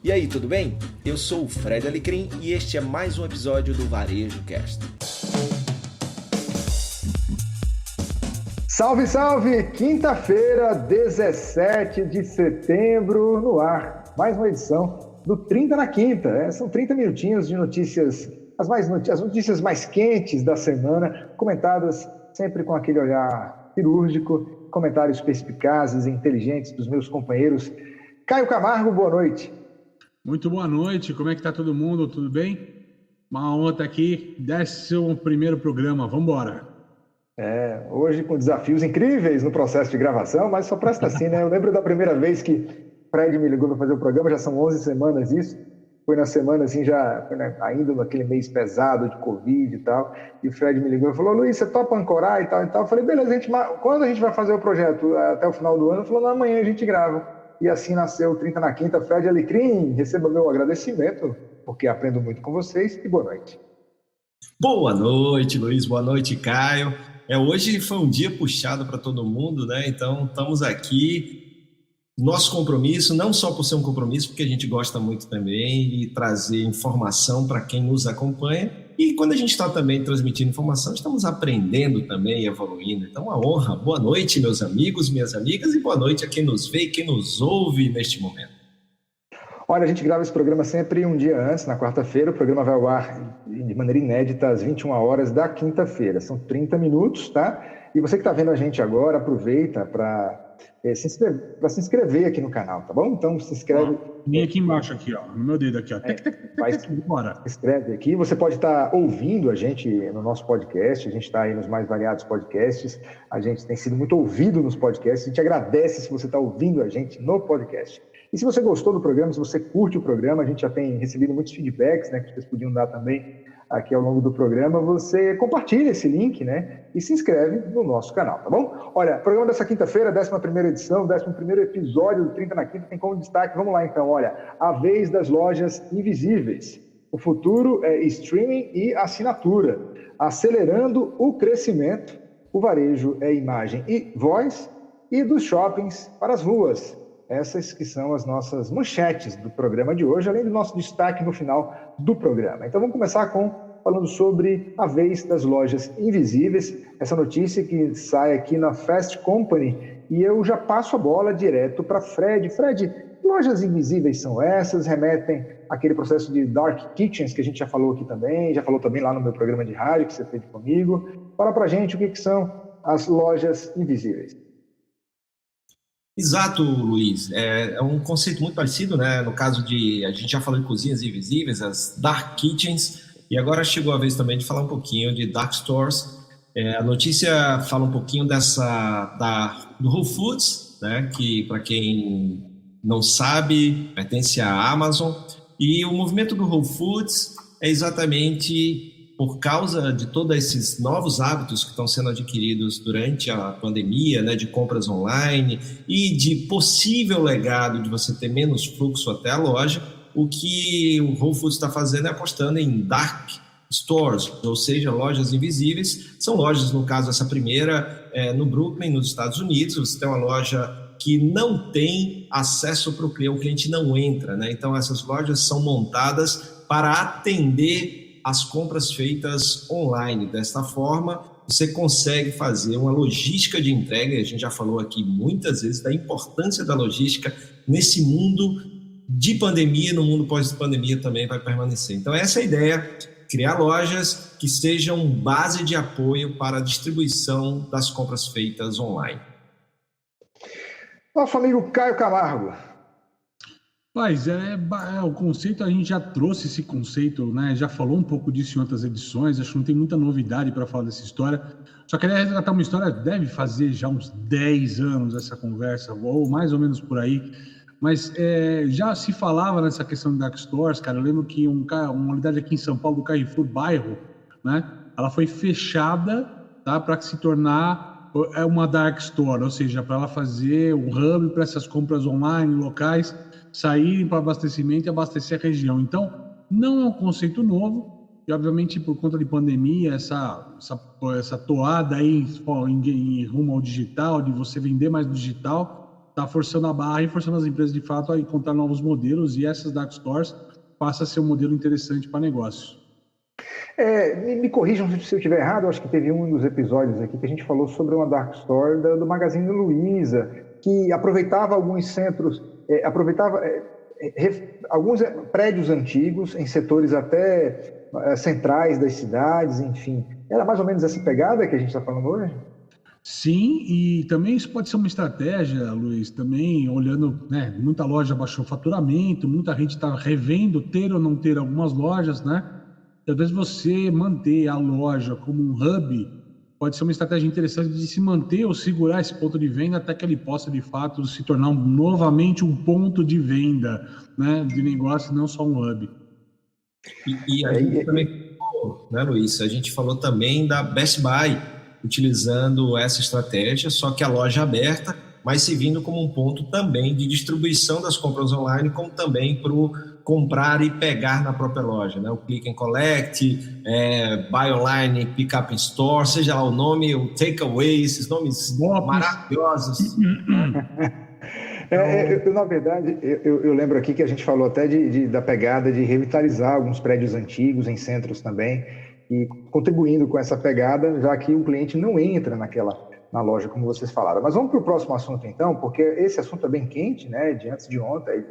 E aí, tudo bem? Eu sou o Fred Alecrim e este é mais um episódio do Varejo Cast. Salve, salve! Quinta-feira, 17 de setembro, no ar. Mais uma edição do 30 na Quinta. São 30 minutinhos de notícias, as notícias mais quentes da semana, comentadas sempre com aquele olhar cirúrgico, comentários perspicazes e inteligentes dos meus companheiros. Caio Camargo, boa noite. Muito boa noite, como é que tá todo mundo? Tudo bem? Uma honra estar aqui, 11º programa, vamos embora. Hoje com desafios incríveis no processo de gravação, mas só presta assim, né? Eu lembro da primeira vez que Fred me ligou para fazer o programa, já são 11 semanas isso, foi na semana assim, ainda naquele mês pesado de Covid e tal, e o Fred me ligou e falou: Luiz, você topa ancorar e tal e tal? Eu falei: beleza, quando a gente vai fazer o projeto? Até o final do ano? Ele falou: não, amanhã a gente grava. E assim nasceu o 30 na Quinta. Fred Alecrim, receba meu agradecimento, porque aprendo muito com vocês, e boa noite. Boa noite, Luiz, boa noite, Caio. Hoje foi um dia puxado para todo mundo, né? Então estamos aqui. Nosso compromisso, não só por ser um compromisso, porque a gente gosta muito também de trazer informação para quem nos acompanha. E quando a gente está também transmitindo informação, estamos aprendendo também e evoluindo. Então, uma honra. Boa noite, meus amigos, minhas amigas, e boa noite a quem nos vê e quem nos ouve neste momento. Olha, a gente grava esse programa sempre um dia antes, na quarta-feira. O programa vai ao ar de maneira inédita às 21 horas da quinta-feira. São 30 minutos, tá? E você que está vendo a gente agora, aproveita para se inscrever aqui no canal, tá bom? Então se inscreve. Vem aqui embaixo, aqui, ó, no meu dedo aqui, ó. Bora. Escreve aqui. Você pode estar ouvindo a gente no nosso podcast. A gente está aí nos mais variados podcasts. A gente tem sido muito ouvido nos podcasts. A gente agradece se você está ouvindo a gente no podcast. E se você gostou do programa, se você curte o programa, a gente já tem recebido muitos feedbacks, né, que vocês podiam dar também aqui ao longo do programa. Você compartilha esse link, né, e se inscreve no nosso canal, tá bom? Olha, programa dessa quinta-feira, 11ª edição, 11º episódio do 30 na Quinta, tem como destaque, vamos lá então, olha, a vez das lojas invisíveis. O futuro é streaming e assinatura, acelerando o crescimento. O varejo é imagem e voz, e dos shoppings para as ruas. Essas que são as nossas manchetes do programa de hoje, além do nosso destaque no final do programa. Então vamos começar falando sobre a vez das lojas invisíveis, essa notícia que sai aqui na Fast Company, e eu já passo a bola direto para Fred. Fred, que lojas invisíveis são essas? Remetem àquele processo de dark kitchens que a gente já falou aqui também, já falou também lá no meu programa de rádio que você fez comigo. Fala para a gente o que são as lojas invisíveis. Exato, Luiz. É um conceito muito parecido, né? No caso a gente já falou de cozinhas invisíveis, as dark kitchens, e agora chegou a vez também de falar um pouquinho de dark stores. A notícia fala um pouquinho do Whole Foods, né? Que, para quem não sabe, pertence à Amazon. E o movimento do Whole Foods é exatamente por causa de todos esses novos hábitos que estão sendo adquiridos durante a pandemia, né, de compras online e de possível legado de você ter menos fluxo até a loja, o que o Whole Foods está fazendo é apostando em dark stores, ou seja, lojas invisíveis. São lojas, no caso, essa primeira no Brooklyn, nos Estados Unidos. Você tem uma loja que não tem acesso para o cliente não entra, né? Então, essas lojas são montadas para atender as compras feitas online. Desta forma, você consegue fazer uma logística de entrega, e a gente já falou aqui muitas vezes da importância da logística nesse mundo de pandemia, no mundo pós-pandemia também vai permanecer. Então essa é a ideia, criar lojas que sejam base de apoio para a distribuição das compras feitas online. Nosso amigo Caio Camargo. Mas o conceito, a gente já trouxe esse conceito, né? Já falou um pouco disso em outras edições, acho que não tem muita novidade para falar dessa história. Só queria resgatar uma história, deve fazer já uns 10 anos essa conversa, ou mais ou menos por aí, mas já se falava nessa questão de dark stores, cara. Eu lembro que uma unidade aqui em São Paulo, do Carrefour Bairro, né? Ela foi fechada, tá, para se tornar uma dark store, ou seja, para ela fazer um hub para essas compras online, locais, saírem para abastecimento e abastecer a região. Então, não é um conceito novo, e obviamente por conta de pandemia, essa toada aí em rumo ao digital, de você vender mais no digital, forçando a barra e forçando as empresas, de fato, a encontrar novos modelos, e essas dark stores passam a ser um modelo interessante para negócio. Me corrijam se eu estiver errado, eu acho que teve um dos episódios aqui que a gente falou sobre uma dark store do Magazine Luiza, que aproveitava alguns centros, alguns prédios antigos em setores até centrais das cidades, enfim. Era mais ou menos essa pegada que a gente está falando hoje? Sim, e também isso pode ser uma estratégia, Luiz, também olhando, né, muita loja baixou faturamento, muita gente está revendo ter ou não ter algumas lojas, né? Talvez você manter a loja como um hub pode ser uma estratégia interessante de se manter ou segurar esse ponto de venda até que ele possa, de fato, se tornar novamente um ponto de venda, né, de negócio, não só um hub. E a gente também falou, né, Luiz? A gente falou também da Best Buy, utilizando essa estratégia, só que a loja aberta, mas servindo como um ponto também de distribuição das compras online, como também para o comprar e pegar na própria loja, né? O Click and Collect, Buy Online, Pick Up in Store, seja lá o nome, o Takeaway, esses nomes maravilhosos. Na verdade, eu lembro aqui que a gente falou até da pegada de revitalizar alguns prédios antigos em centros também, e contribuindo com essa pegada, já que o cliente não entra na loja, como vocês falaram. Mas vamos para o próximo assunto, então, porque esse assunto é bem quente, né? De antes de ontem,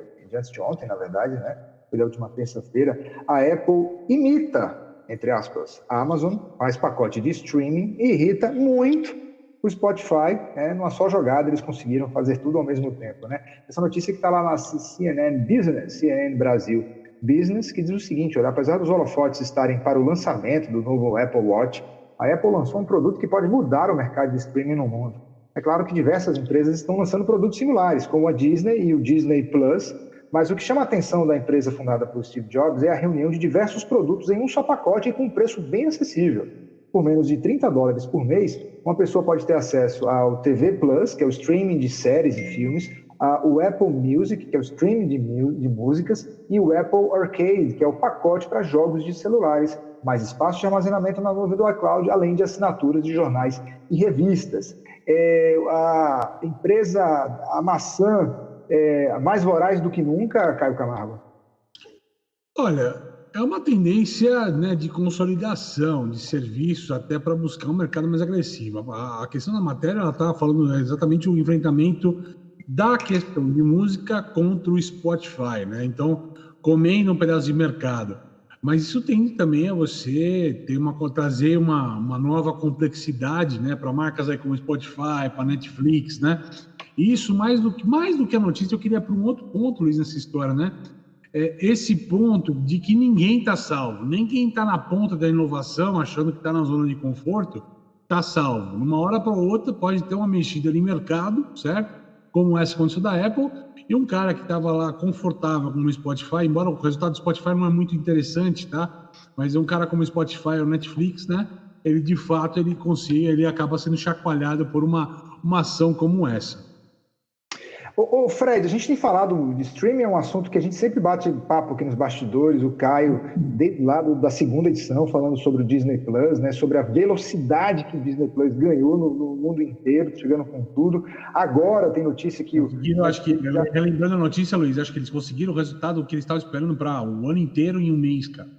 na verdade, né? Foi da última terça-feira. A Apple imita, entre aspas, a Amazon, faz pacote de streaming e irrita muito o Spotify, né? Numa só jogada eles conseguiram fazer tudo ao mesmo tempo, né? Essa notícia que está lá na CNN Business, CNN Brasil Business, que diz o seguinte: olha, apesar dos holofotes estarem para o lançamento do novo Apple Watch, a Apple lançou um produto que pode mudar o mercado de streaming no mundo. É claro que diversas empresas estão lançando produtos similares, como a Disney e o Disney Plus, mas o que chama a atenção da empresa fundada por Steve Jobs é a reunião de diversos produtos em um só pacote e com um preço bem acessível. Por menos de $30 por mês, uma pessoa pode ter acesso ao TV Plus, que é o streaming de séries e filmes, o Apple Music, que é o streaming de músicas, e o Apple Arcade, que é o pacote para jogos de celulares, mais espaço de armazenamento na nuvem do iCloud, além de assinaturas de jornais e revistas. A empresa, a maçã, mais voraz do que nunca, Caio Camargo? Olha, é uma tendência, né, de consolidação de serviços até para buscar um mercado mais agressivo. A questão da matéria, ela está falando exatamente o enfrentamento da questão de música contra o Spotify, né? Então, comendo um pedaço de mercado. Mas isso tende também a você trazer uma nova complexidade, né, para marcas aí como Spotify, para Netflix, né? E isso, mais do que a notícia, eu queria para um outro ponto, Luiz, nessa história, né? Esse ponto de que ninguém está salvo, nem quem está na ponta da inovação, achando que está na zona de conforto, está salvo. Uma hora para outra pode ter uma mexida ali em mercado, certo? Como essa aconteceu da Apple, e um cara que estava lá confortável com o Spotify, embora o resultado do Spotify não é muito interessante, tá? Mas um cara como o Spotify ou Netflix, né? Ele, de fato, ele acaba sendo chacoalhado por uma ação como essa. Ô Fred, a gente tem falado de streaming, é um assunto que a gente sempre bate papo aqui nos bastidores, o Caio, desde lá da segunda edição, falando sobre o Disney Plus, né, sobre a velocidade que o Disney Plus ganhou no mundo inteiro, chegando com tudo. Agora tem notícia que... Relembrando a notícia, Luiz, acho que eles conseguiram o resultado que eles estavam esperando para o ano inteiro em um mês, cara.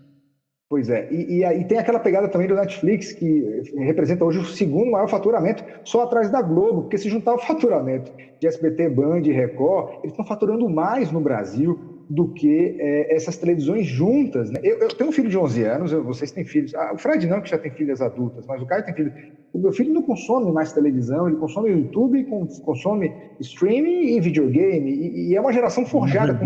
Pois é, e tem aquela pegada também do Netflix, que representa hoje o segundo maior faturamento, só atrás da Globo, porque se juntar o faturamento de SBT, Band e Record, eles estão faturando mais no Brasil do que essas televisões juntas, né? Eu tenho um filho de 11 anos, vocês têm filhos, o Fred não, que já tem filhas adultas, mas o Caio tem filho. O meu filho não consome mais televisão, ele consome YouTube, consome streaming e videogame, e é uma geração forjada.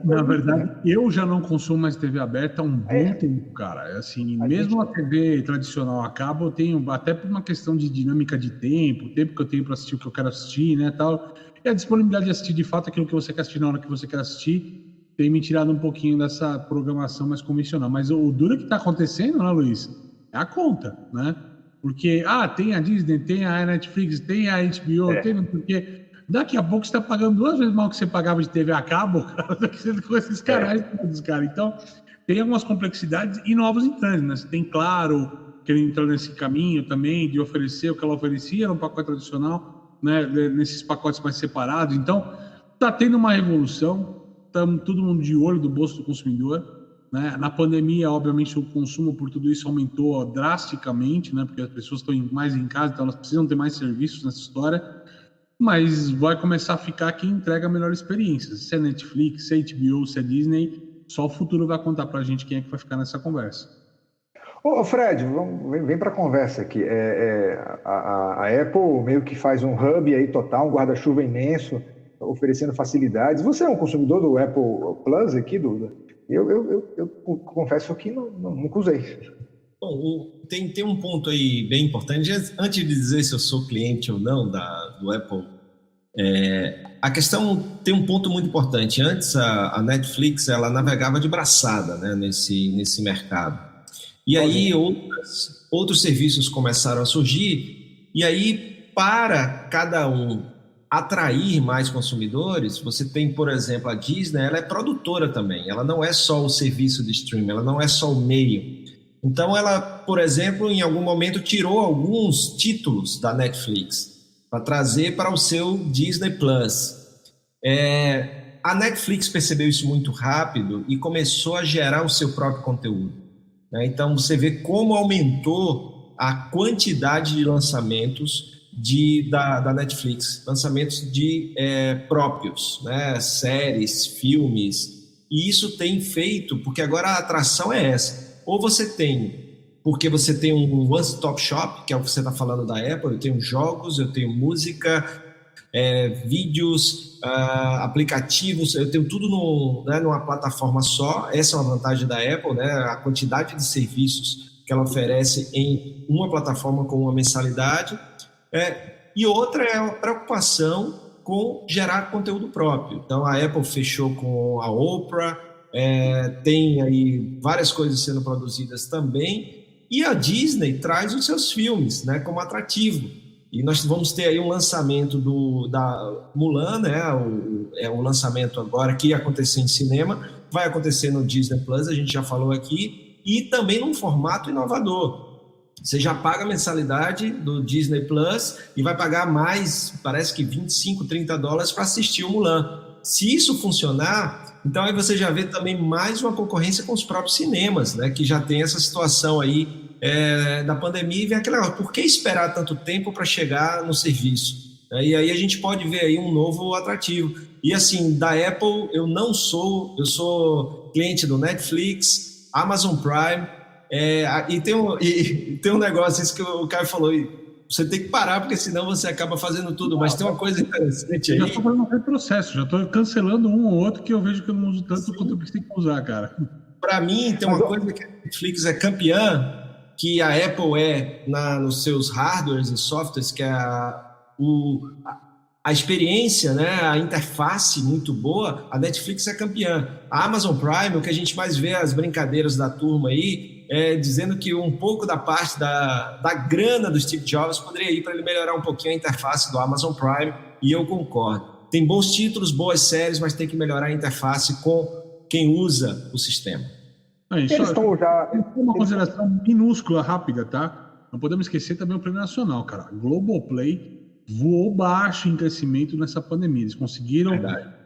Na verdade, eu já não consumo mais TV aberta há um bom tempo, cara. Assim, mesmo a TV tradicional a cabo, eu tenho, até por uma questão de dinâmica de tempo, o tempo que eu tenho para assistir o que eu quero assistir, né, tal, e a disponibilidade de assistir de fato aquilo que você quer assistir na hora que você quer assistir, tem me tirado um pouquinho dessa programação mais convencional. Mas o duro que está acontecendo, né, Luiz, é a conta, né? Porque, tem a Disney, tem a Netflix, tem a HBO, tem porque daqui a pouco você está pagando 2 vezes mais o que você pagava de TV a cabo, cara, com esses canais todos, cara. Então, tem algumas complexidades e novos entrantes, né? Você tem, claro, que ele entrou nesse caminho também de oferecer o que ela oferecia no pacote tradicional, né? Nesses pacotes mais separados. Então, Tá tendo uma revolução, estamos todo mundo de olho do bolso do consumidor, né? Na pandemia, obviamente, o consumo por tudo isso aumentou drasticamente, né? Porque as pessoas estão mais em casa, então elas precisam ter mais serviços nessa história, mas vai começar a ficar quem entrega a melhor experiência. Se é Netflix, se é HBO, se é Disney, só o futuro vai contar pra gente quem é que vai ficar nessa conversa. Ô Fred, vem para a conversa aqui. A Apple meio que faz um hub aí total, um guarda-chuva imenso, oferecendo facilidades. Você é um consumidor do Apple Plus aqui, Duda? Eu confesso que nunca usei. Bom, tem um ponto aí bem importante. Antes de dizer se eu sou cliente ou não do Apple, a questão tem um ponto muito importante. Antes, a Netflix ela navegava de braçada, né, nesse mercado. E aí outros serviços começaram a surgir, e aí para cada um atrair mais consumidores, você tem, por exemplo, a Disney, ela é produtora também, ela não é só o serviço de streaming, ela não é só o meio. Então ela, por exemplo, em algum momento tirou alguns títulos da Netflix para trazer para o seu Disney Plus. A Netflix percebeu isso muito rápido e começou a gerar o seu próprio conteúdo. Então, você vê como aumentou a quantidade de lançamentos da Netflix, lançamentos próprios, né? Séries, filmes, e isso tem feito, porque agora a atração é essa. Ou você tem, porque você tem um one-stop shop, que é o que você está falando da Apple, eu tenho jogos, eu tenho música, vídeos, aplicativos, eu tenho tudo numa plataforma só. Essa é uma vantagem da Apple, né? A quantidade de serviços que ela oferece em uma plataforma com uma mensalidade. E outra é a preocupação com gerar conteúdo próprio. Então a Apple fechou com a Oprah, tem aí várias coisas sendo produzidas também, e a Disney traz os seus filmes, né, como atrativo. E nós vamos ter aí um lançamento da Mulan, né? O lançamento agora que ia acontecer em cinema, vai acontecer no Disney Plus, a gente já falou aqui, e também num formato inovador. Você já paga a mensalidade do Disney Plus e vai pagar mais, parece que $25, $30 para assistir o Mulan. Se isso funcionar, então aí você já vê também mais uma concorrência com os próprios cinemas, né? Que já tem essa situação aí da pandemia, e vem aquela, por que esperar tanto tempo para chegar no serviço? E aí a gente pode ver aí um novo atrativo. E assim, da Apple eu sou cliente do Netflix, Amazon Prime, e tem um negócio, isso que o Caio falou, você tem que parar, porque senão você acaba fazendo tudo, mas tem uma coisa interessante aí. Já estou fazendo um retrocesso, já estou cancelando um ou outro que eu vejo que eu não uso tanto quanto eu preciso usar, cara. Para mim, tem uma coisa que a Netflix é campeã, que a Apple nos seus hardwares e softwares, que é a experiência, né, a interface muito boa. A Netflix é campeã. A Amazon Prime, o que a gente mais vê as brincadeiras da turma aí, dizendo que um pouco da parte da grana do Steve Jobs poderia ir para ele melhorar um pouquinho a interface do Amazon Prime, e eu concordo. Tem bons títulos, boas séries, mas tem que melhorar a interface com quem usa o sistema. Uma consideração minúscula, rápida, tá? Não podemos esquecer também o prêmio nacional, cara. Globoplay voou baixo em crescimento nessa pandemia. Eles conseguiram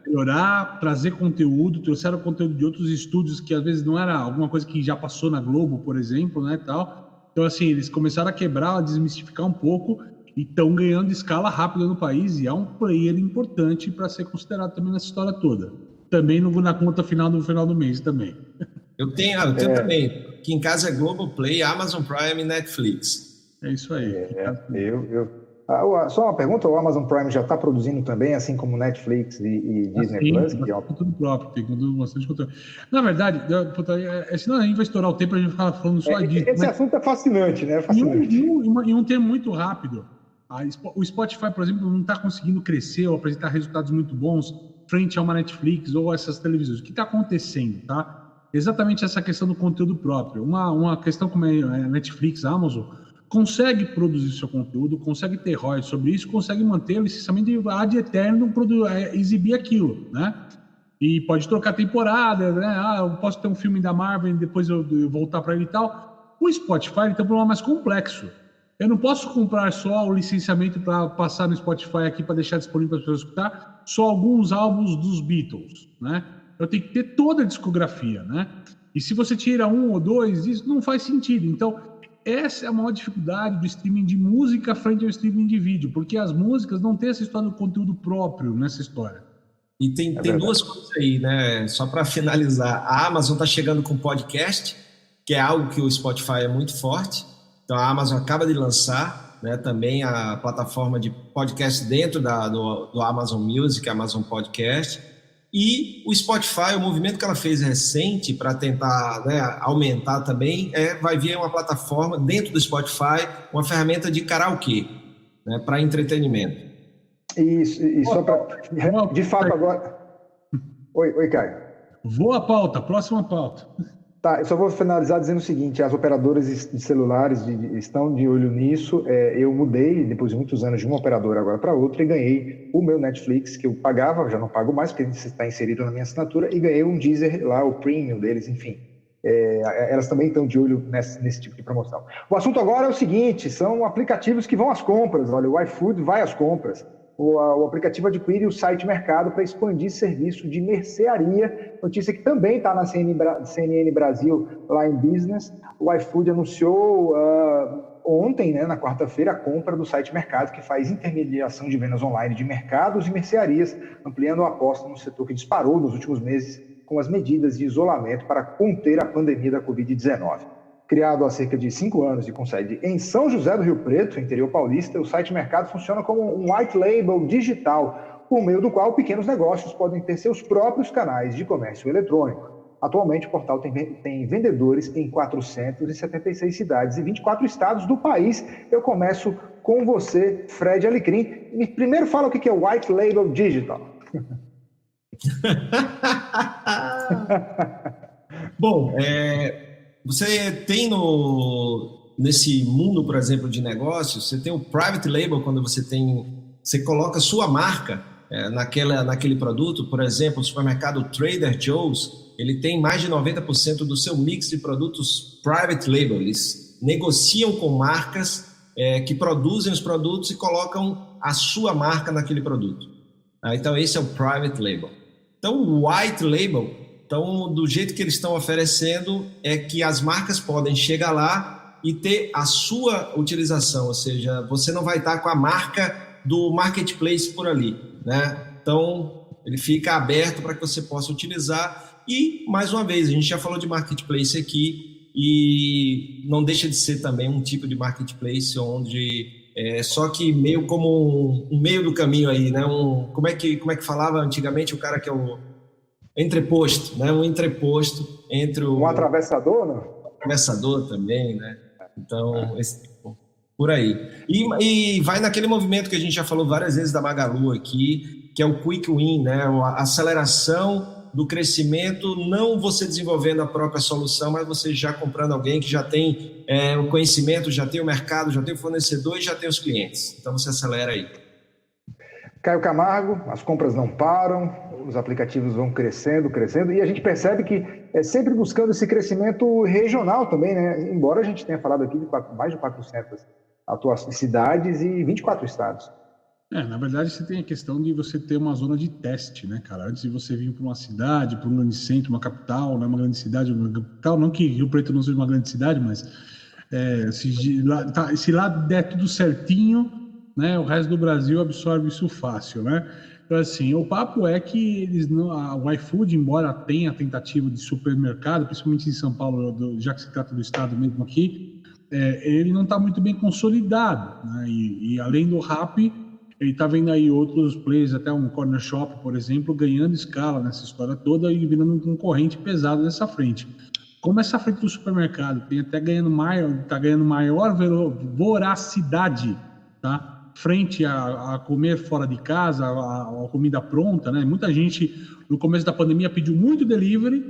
melhorar, trazer conteúdo, trouxeram conteúdo de outros estúdios que às vezes não era alguma coisa que já passou na Globo, por exemplo, né, tal. Então, assim, eles começaram a quebrar, a desmistificar um pouco e estão ganhando escala rápida no país, e é um player importante para ser considerado também nessa história toda. Também na conta final do mês também. Eu tenho também. Aqui em casa é Globoplay, Amazon Prime e Netflix. É isso aí. Só uma pergunta, o Amazon Prime já está produzindo também, assim como Netflix e Disney Plus? Tudo próprio, tem bastante conteúdo. Na verdade, senão a gente vai estourar o tempo, a gente vai falando só disso. Esse assunto é fascinante, né? Fascinante. E um termo muito rápido. O Spotify, por exemplo, não está conseguindo crescer ou apresentar resultados muito bons frente a uma Netflix ou essas televisões. O que está acontecendo, tá? Exatamente essa questão do conteúdo próprio. Uma questão como a Netflix, a Amazon, consegue produzir seu conteúdo, consegue ter royalties sobre isso, consegue manter o licenciamento ad eterno, exibir aquilo, né? E pode trocar temporada, né? Eu posso ter um filme da Marvel e depois eu voltar para ele e tal. O Spotify tem um problema mais complexo. Eu não posso comprar só o licenciamento para passar no Spotify aqui para deixar disponível para as pessoas escutar só alguns álbuns dos Beatles, né? Eu tenho que ter toda a discografia, né? E se você tira um ou dois, isso não faz sentido. Então, essa é a maior dificuldade do streaming de música frente ao streaming de vídeo, porque as músicas não têm essa história do conteúdo próprio nessa história. E tem duas coisas aí, né? Só para finalizar, a Amazon está chegando com podcast, que é algo que o Spotify é muito forte. Então a Amazon acaba de lançar, né, também a plataforma de podcast dentro do Amazon Music, Amazon Podcast. E o Spotify, o movimento que ela fez recente para tentar, né, aumentar também, vai vir uma plataforma dentro do Spotify, uma ferramenta de karaokê, né, para entretenimento. Isso, e só para... De fato, agora... Oi, Caio. Boa pauta, próxima pauta. Tá, eu só vou finalizar dizendo o seguinte, as operadoras de celulares estão de olho nisso. Eu mudei, depois de muitos anos, de uma operadora agora para outra, e ganhei o meu Netflix, que eu pagava, já não pago mais, porque está inserido na minha assinatura, e ganhei um Deezer lá, o Premium deles, enfim. Elas também estão de olho nesse tipo de promoção. O assunto agora é o seguinte, são aplicativos que vão às compras. Olha, o iFood vai às compras. O aplicativo adquire o site Mercado para expandir serviço de mercearia, notícia que também está na CNN Brasil, lá em Business. O iFood anunciou ontem, né, na quarta-feira, a compra do site Mercado, que faz intermediação de vendas online de mercados e mercearias, ampliando a aposta no setor que disparou nos últimos meses com as medidas de isolamento para conter a pandemia da Covid-19. Criado há cerca de 5 anos e com sede em São José do Rio Preto, interior paulista, o site Mercado funciona como um white label digital, por meio do qual pequenos negócios podem ter seus próprios canais de comércio eletrônico. Atualmente, o portal tem vendedores em 476 cidades e 24 estados do país. Eu começo com você, Fred Alecrim. Primeiro fala o que é o white label digital. Bom, você tem nesse mundo, por exemplo, de negócios, você tem o private label, quando você coloca sua marca naquele produto. Por exemplo, o supermercado Trader Joe's, ele tem mais de 90% do seu mix de produtos private label. Eles negociam com marcas que produzem os produtos e colocam a sua marca naquele produto. Então, esse é o private label. Então, o white label, do jeito que eles estão oferecendo, é que as marcas podem chegar lá e ter a sua utilização, ou seja, você não vai estar com a marca do marketplace por ali, né? Então, ele fica aberto para que você possa utilizar. E, mais uma vez, a gente já falou de marketplace aqui, e não deixa de ser também um tipo de marketplace onde só que meio como um meio do caminho aí, né? Como é que falava antigamente o cara que é o entreposto, né? Um entreposto entre o... Um atravessador, não? Atravessador também, né? Então, por aí. E vai naquele movimento que a gente já falou várias vezes da Magalu aqui, que é o quick win, né? A aceleração do crescimento, não você desenvolvendo a própria solução, mas você já comprando alguém que já tem o conhecimento, já tem o mercado, já tem o fornecedor e já tem os clientes. Então você acelera aí. Caio Camargo, as compras não param, os aplicativos vão crescendo, e a gente percebe que é sempre buscando esse crescimento regional também, né? Embora a gente tenha falado aqui de mais de 400 cidades e 24 estados. Na verdade, você tem a questão de você ter uma zona de teste, né, cara? Antes de você vir para uma cidade, para um grande centro, uma capital, né, uma grande cidade, uma capital, não que Rio Preto não seja uma grande cidade, mas se lá der tudo certinho, né, o resto do Brasil absorve isso fácil, né? Então, assim, o papo é que o iFood, embora tenha tentativa de supermercado, principalmente em São Paulo, já que se trata do estado mesmo aqui, ele não está muito bem consolidado, né? E além do Rappi, ele está vendo aí outros players, até um Corner Shop, por exemplo, ganhando escala nessa história toda e virando um concorrente pesado nessa frente. Como essa frente do supermercado tem até está ganhando maior voracidade, tá? Frente a comer fora de casa, a comida pronta, né? Muita gente, no começo da pandemia, pediu muito delivery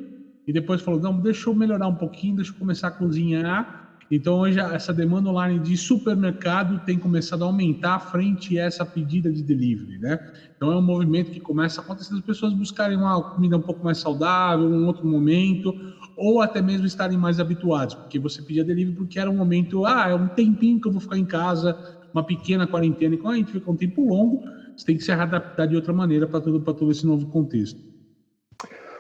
e depois falou, não, deixa eu melhorar um pouquinho, deixa eu começar a cozinhar. Então, hoje, essa demanda online de supermercado tem começado a aumentar frente a essa pedida de delivery, né? Então, é um movimento que começa a acontecer as pessoas buscarem uma comida um pouco mais saudável, um outro momento, ou até mesmo estarem mais habituados, porque você pedia delivery porque era um momento, é um tempinho que eu vou ficar em casa, uma pequena quarentena, e quando a gente fica um tempo longo, você tem que se adaptar de outra maneira para todo esse novo contexto.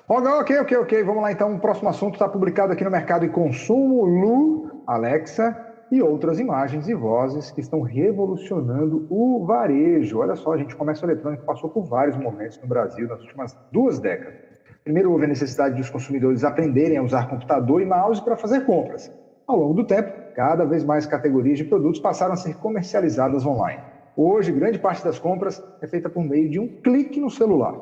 Ok. Vamos lá, então. O próximo assunto está publicado aqui no Mercado e Consumo. Lu, Alexa e outras imagens e vozes que estão revolucionando o varejo. Olha só, gente, o comércio eletrônico passou por vários momentos no Brasil nas últimas 2 décadas. Primeiro, houve a necessidade dos consumidores aprenderem a usar computador e mouse para fazer compras. Ao longo do tempo, cada vez mais categorias de produtos passaram a ser comercializadas online. Hoje, grande parte das compras é feita por meio de um clique no celular.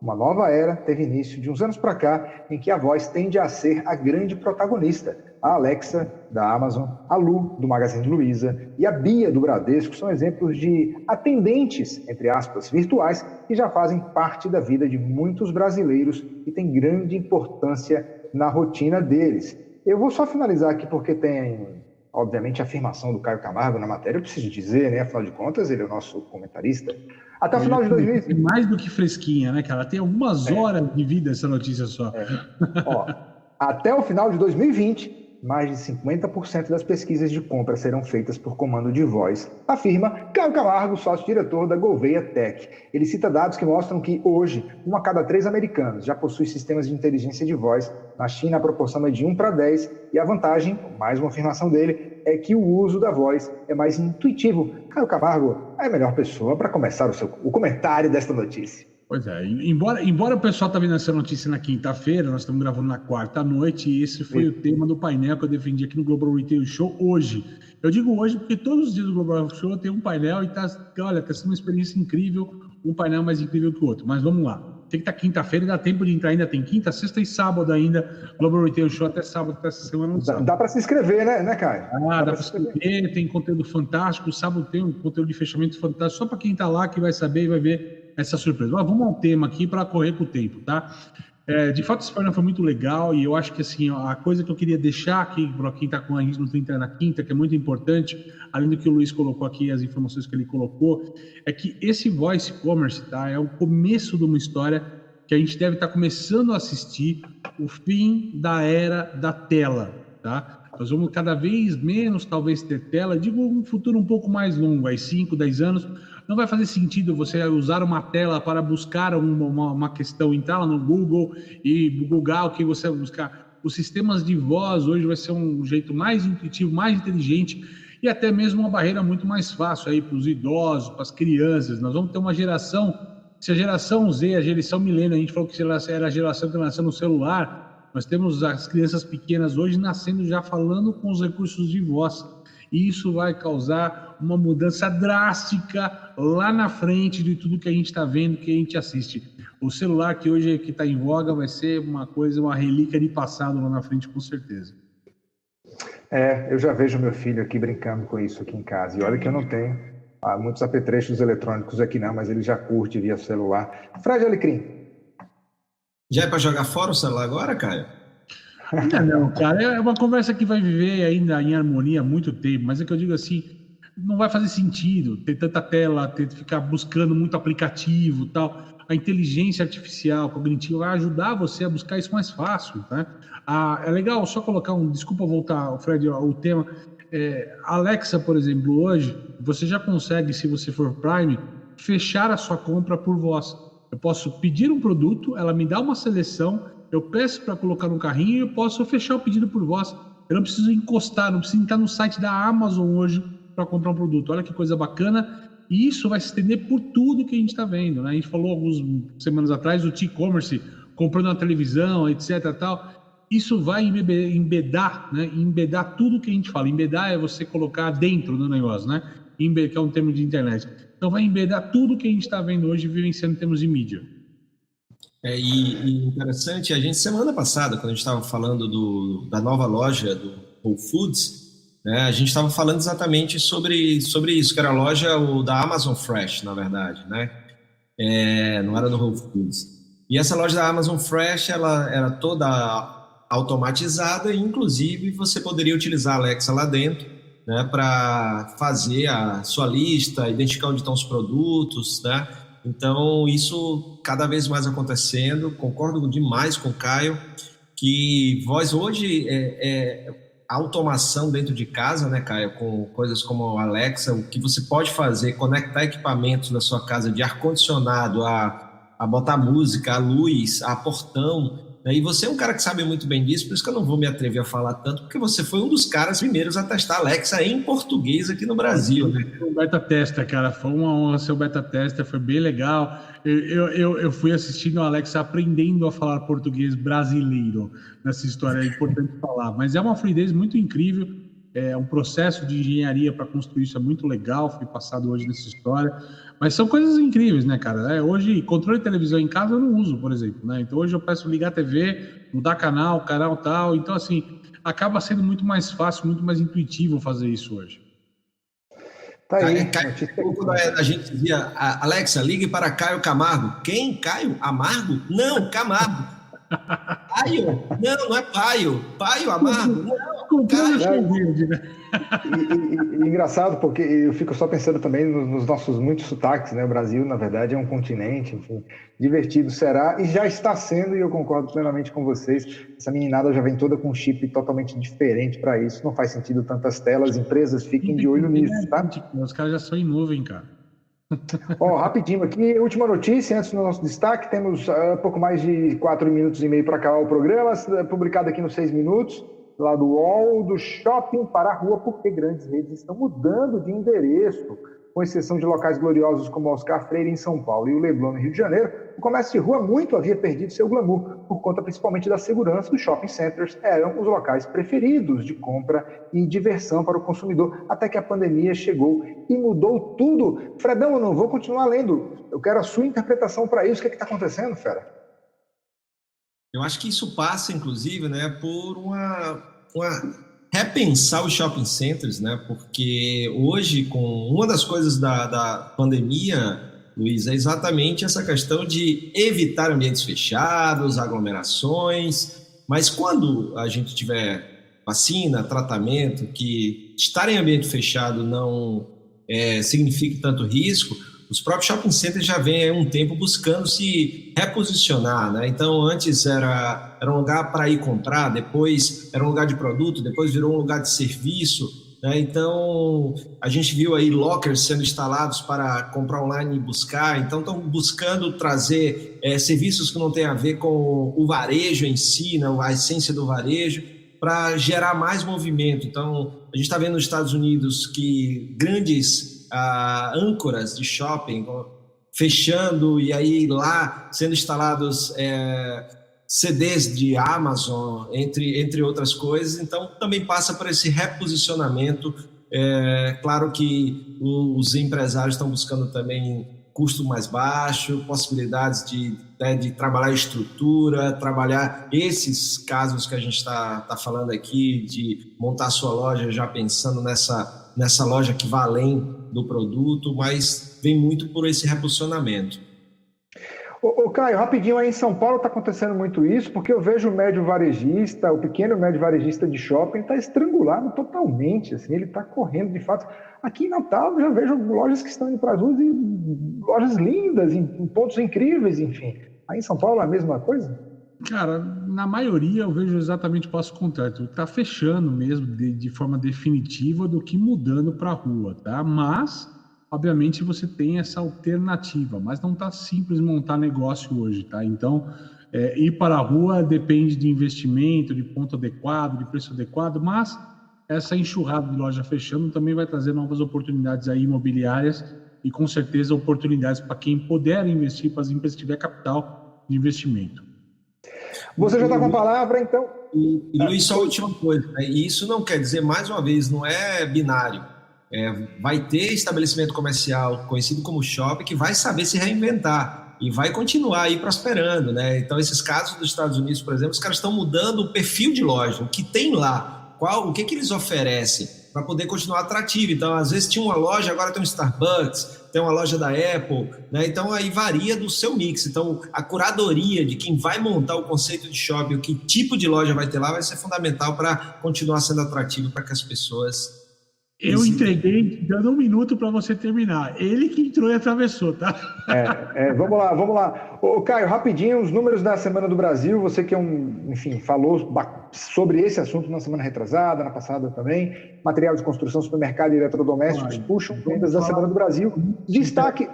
Uma nova era teve início de uns anos para cá, em que a voz tende a ser a grande protagonista. A Alexa, da Amazon, a Lu, do Magazine Luiza, e a Bia, do Bradesco, são exemplos de atendentes, entre aspas, virtuais, que já fazem parte da vida de muitos brasileiros e têm grande importância na rotina deles. Eu vou só finalizar aqui porque tem, obviamente, a afirmação do Caio Camargo na matéria. Eu preciso dizer, né? Afinal de contas, ele é o nosso comentarista. Até o final de 2020. Mais do que fresquinha, né, cara? Tem algumas horas de vida essa notícia só. Até o final de 2020, mais de 50% das pesquisas de compra serão feitas por comando de voz, afirma Caio Camargo, sócio-diretor da Gouveia Tech. Ele cita dados que mostram que hoje, 1 a cada 3 americanos já possui sistemas de inteligência de voz. Na China, a proporção é de 1 para 10, e a vantagem, mais uma afirmação dele, é que o uso da voz é mais intuitivo. Caio Camargo é a melhor pessoa para começar o comentário desta notícia. Pois é, embora o pessoal tá vendo essa notícia na quinta-feira, nós estamos gravando na quarta-noite, e esse foi o tema do painel que eu defendi aqui no Global Retail Show hoje. Eu digo hoje porque todos os dias do Global Retail Show tem um painel e tá sendo uma experiência incrível, um painel mais incrível que o outro. Mas vamos lá. Tem que estar quinta-feira, dá tempo de entrar, ainda tem quinta, sexta e sábado ainda, Global Retail Show até sábado, até essa semana. Dá para se inscrever, né, Caio? Dá para se inscrever, tem conteúdo fantástico, sábado tem um conteúdo de fechamento fantástico, só para quem está lá que vai saber e vai ver essa surpresa. Mas vamos ao tema aqui para correr com o tempo, tá? De fato, esse painel foi muito legal e eu acho que assim, a coisa que eu queria deixar aqui para quem está com a gente no Twitter na quinta, que é muito importante, além do que o Luiz colocou aqui, as informações que ele colocou, é que esse voice commerce, tá, é o começo de uma história que a gente deve estar começando a assistir, o fim da era da tela, tá? Nós vamos cada vez menos, talvez, ter tela, digo um futuro um pouco mais longo, aí 5, 10 anos, não vai fazer sentido você usar uma tela para buscar uma questão, entrar lá no Google e googar o que você vai buscar. Os sistemas de voz hoje vai ser um jeito mais intuitivo, mais inteligente e até mesmo uma barreira muito mais fácil aí para os idosos, para as crianças. Nós vamos ter uma geração, se a geração Z, a geração milênio, a gente falou que era a geração que nasceu no celular, nós temos as crianças pequenas hoje nascendo já falando com os recursos de voz. E isso vai causar uma mudança drástica lá na frente de tudo que a gente está vendo, que a gente assiste. O celular que hoje está em voga vai ser uma relíquia de passado lá na frente, com certeza. Eu já vejo meu filho aqui brincando com isso aqui em casa. E olha que eu não tenho muitos apetrechos eletrônicos aqui não, mas ele já curte via celular. Fred Alecrim. Já é para jogar fora o celular agora, Caio? Não, cara, é uma conversa que vai viver ainda em harmonia há muito tempo, mas é que eu digo assim, não vai fazer sentido ter tanta tela, ter que ficar buscando muito aplicativo e tal. A inteligência artificial, cognitiva, vai ajudar você a buscar isso mais fácil, tá? É legal só colocar desculpa voltar, Fred, ao tema. Alexa, por exemplo, hoje, você já consegue, se você for Prime, fechar a sua compra por voz. Eu posso pedir um produto, ela me dá uma seleção, eu peço para colocar no carrinho e eu posso fechar o pedido por voz. Eu não preciso encostar, não preciso entrar no site da Amazon hoje para comprar um produto. Olha que coisa bacana. E isso vai se estender por tudo que a gente está vendo, né? A gente falou algumas semanas atrás do e-commerce, comprando uma televisão, etc. Tal. Isso vai embedar, né? Embedar tudo que a gente fala. Embedar é você colocar dentro do negócio, né? Que é um termo de internet. Então vai embedar tudo que a gente está vendo hoje vivenciando em termos de mídia. E interessante, a gente semana passada, quando a gente estava falando da nova loja do Whole Foods, né, a gente estava falando exatamente sobre isso, que era a loja da Amazon Fresh, na verdade, né? Não era do Whole Foods. E essa loja da Amazon Fresh, ela era toda automatizada e, inclusive, você poderia utilizar a Alexa lá dentro, né, para fazer a sua lista, identificar onde estão os produtos, né? Então, isso cada vez mais acontecendo. Concordo demais com o Caio, que voz hoje a automação dentro de casa, né, Caio, com coisas como a Alexa, o que você pode fazer, conectar equipamentos da sua casa de ar-condicionado, a botar música, a luz, a portão, né? E você é um cara que sabe muito bem disso, por isso que eu não vou me atrever a falar tanto, porque você foi um dos caras primeiros a testar a Alexa em português aqui no Brasil, né? O beta tester, cara, foi uma honra ser o beta tester, foi bem legal. Eu fui assistindo a Alexa aprendendo a falar português brasileiro nessa história, é importante falar, mas é uma fluidez muito incrível, é um processo de engenharia para construir isso é muito legal, foi passado hoje nessa história, mas são coisas incríveis, né, cara? Hoje, controle de televisão em casa eu não uso, por exemplo, né? Então hoje eu peço ligar a TV, mudar canal tal, então assim, acaba sendo muito mais fácil, muito mais intuitivo fazer isso hoje. Tá aí. Quando a gente dizia, Alexa, ligue para Caio Camargo. Quem? Caio? Amargo? Não, Camargo. Paio? Não é Paio. Paio Amargo? Não, Caio. E engraçado, porque eu fico só pensando também nos nossos muitos sotaques, né? O Brasil, na verdade, é um continente, enfim, divertido será, e já está sendo, e eu concordo plenamente com vocês, essa meninada já vem toda com um chip totalmente diferente para isso, não faz sentido tantas telas, empresas fiquem de olho nisso, tá? Os caras já são em nuvem, cara. Rapidinho aqui, última notícia, antes do nosso destaque, temos pouco mais de 4 minutos e meio para acabar o programa, publicado aqui nos 6 minutos, lá do UOL, do shopping para a rua, porque grandes redes estão mudando de endereço, com exceção de locais gloriosos como Oscar Freire em São Paulo e o Leblon no Rio de Janeiro. O comércio de rua muito havia perdido seu glamour, por conta principalmente da segurança. Dos shopping centers eram os locais preferidos de compra e diversão para o consumidor, até que a pandemia chegou e mudou tudo. Fredão, eu não vou continuar lendo, eu quero a sua interpretação para isso. O que está acontecendo, fera? Eu acho que isso passa, inclusive, né, por repensar os shopping centers, né, porque hoje, com uma das coisas da pandemia, Luiz, é exatamente essa questão de evitar ambientes fechados, aglomerações, mas quando a gente tiver vacina, tratamento, que estar em ambiente fechado não signifique tanto risco, os próprios shopping centers já vêm há um tempo buscando se reposicionar, né? Então, antes era um lugar para ir comprar, depois era um lugar de produto, depois virou um lugar de serviço, né? Então, a gente viu aí lockers sendo instalados para comprar online e buscar. Então, estão buscando trazer serviços que não têm a ver com o varejo em si, né? A essência do varejo, para gerar mais movimento. Então, a gente está vendo nos Estados Unidos que grandes âncoras de shopping fechando e aí lá sendo instalados CDs de Amazon, entre outras coisas. Então também passa por esse reposicionamento. Claro que os empresários estão buscando também custo mais baixo, possibilidades de trabalhar estrutura, trabalhar esses casos que a gente está falando aqui, de montar sua loja já pensando nessa loja que vai além do produto, mas vem muito por esse reposicionamento. Ô Caio, rapidinho, aí em São Paulo está acontecendo muito isso, porque eu vejo o médio varejista, o pequeno médio varejista de shopping está estrangulado totalmente, assim, ele está correndo de fato. Aqui em Natal eu já vejo lojas que estão indo para as ruas e lojas lindas, em pontos incríveis, enfim. Aí em São Paulo é a mesma coisa? Cara, na maioria eu vejo exatamente o passo contrário. Está fechando mesmo de forma definitiva do que mudando para a rua, tá? Mas, obviamente, você tem essa alternativa, mas não está simples montar negócio hoje, tá? Então, ir para a rua depende de investimento, de ponto adequado, de preço adequado, mas essa enxurrada de loja fechando também vai trazer novas oportunidades aí imobiliárias e, com certeza, oportunidades para quem puder investir, para as empresas que tiver capital de investimento. Você já está com a palavra, então. E Luiz, só a última coisa, né? E isso não quer dizer, mais uma vez, não é binário. Vai ter estabelecimento comercial conhecido como shopping que vai saber se reinventar e vai continuar aí prosperando, né? Então, esses casos dos Estados Unidos, por exemplo, os caras estão mudando o perfil de loja, o que tem lá, o que eles oferecem para poder continuar atrativo. Então, às vezes tinha uma loja, agora tem um Starbucks, tem uma loja da Apple, né? Então aí varia do seu mix. Então a curadoria de quem vai montar o conceito de shopping, o que tipo de loja vai ter lá, vai ser fundamental para continuar sendo atrativo para que as pessoas... Eu entreguei dando 1 minuto para você terminar. Ele que entrou e atravessou, tá? Vamos lá. Ô, Caio, rapidinho, os números da Semana do Brasil. Você que falou sobre esse assunto na semana retrasada, na passada também. Material de construção, supermercado e eletrodomésticos puxam vendas da Semana do Brasil. Destaque,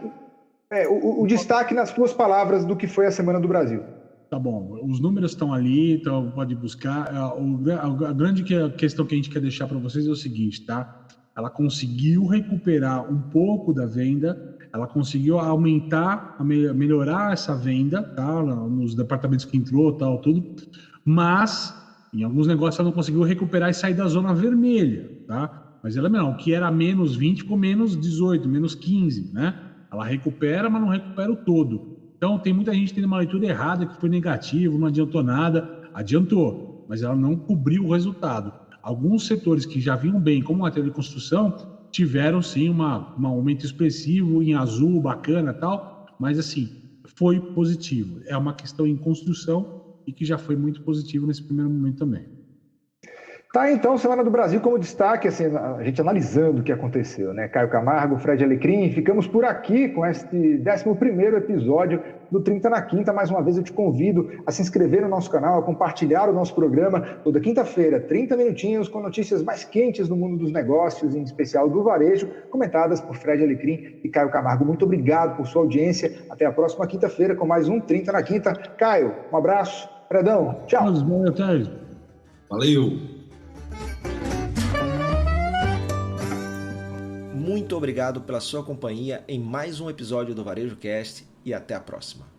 o destaque nas suas palavras do que foi a Semana do Brasil. Tá bom, os números estão ali, então pode buscar. A grande questão que a gente quer deixar para vocês é o seguinte, tá? Ela conseguiu recuperar um pouco da venda, ela conseguiu aumentar, melhorar essa venda, tá? Nos departamentos que entrou, tal, tudo, mas em alguns negócios ela não conseguiu recuperar e sair da zona vermelha, tá? Mas ela não, o que era menos 20 ficou menos 18, menos 15, né? Ela recupera, mas não recupera o todo. Então tem muita gente tendo uma leitura errada, que foi negativo, não adiantou nada, adiantou, mas ela não cobriu o resultado. Alguns setores que já vinham bem, como o material de construção, tiveram sim um aumento expressivo em azul, bacana e tal, mas assim, foi positivo. É uma questão em construção e que já foi muito positivo nesse primeiro momento também. Tá, então, Semana do Brasil como destaque, assim, a gente analisando o que aconteceu, né? Caio Camargo, Fred Alecrim, ficamos por aqui com este 11º episódio do 30 na Quinta. Mais uma vez eu te convido a se inscrever no nosso canal, a compartilhar o nosso programa toda quinta-feira, 30 minutinhos com notícias mais quentes do mundo dos negócios, em especial do varejo, comentadas por Fred Alecrim e Caio Camargo. Muito obrigado por sua audiência. Até a próxima quinta-feira com mais um 30 na Quinta. Caio, um abraço. Fredão, tchau. Valeu. Muito obrigado pela sua companhia em mais um episódio do Varejo Cast e até a próxima.